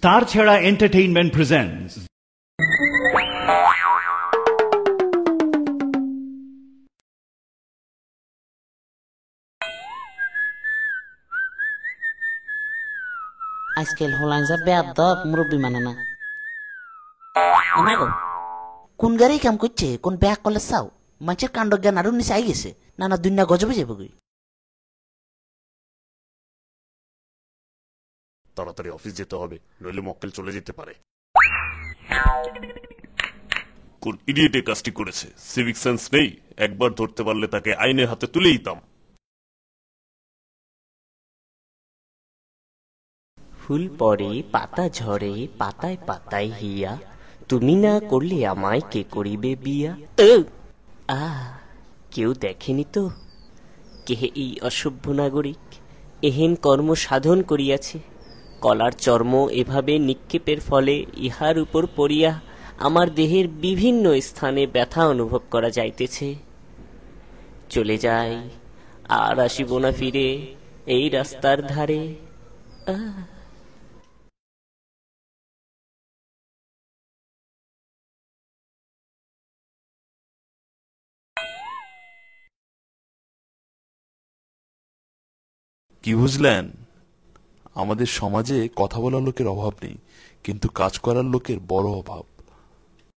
তারছাড়া entertainment presents আজকাল হলাইন যা বেয়াদব মুরব্বী মানে না। আমাগো কোন গাড়ি কাম করছে, কোন ব্যাগ কলে চাও মানুষের কাণ্ড জ্ঞান আরো নিচে আই গেছে। নানা দুনিয়া গজবে যাবে গই। তাড়াতাড়ি অফিস যেতে হবে, নইলে মক্কেল চলে যেতে পারে। কোন ইডিয়েটে কাজটি করেছে? সিভিক সেন্স নেই? একবার ধরতে পারলে তাকে আইনের হাতে তুলে দিতাম। ফুল পড়ে পাতা ঝরে পাতায় পাতায় হিয়া, তুমি না করলে আমায় কে করিবে বিয়া। কেউ দেখেনি তো কে এই অসভ্য নাগরিক এহেন কর্ম সাধন করিয়াছে। কলার চর্ম এভাবে নিক্ষেপের ফলে ইহার উপর পড়িয়া আমার দেহের বিভিন্ন স্থানে ব্যথা অনুভব করা যাইতেছে। চলে যাই, আর আসিব না ফিরে এই রাস্তার ধারে। কি বুঝলেন? আমাদের সমাজে কথা বলার লোকের অভাব নেই, কিন্তু কাজ করার লোকের বড় অভাব।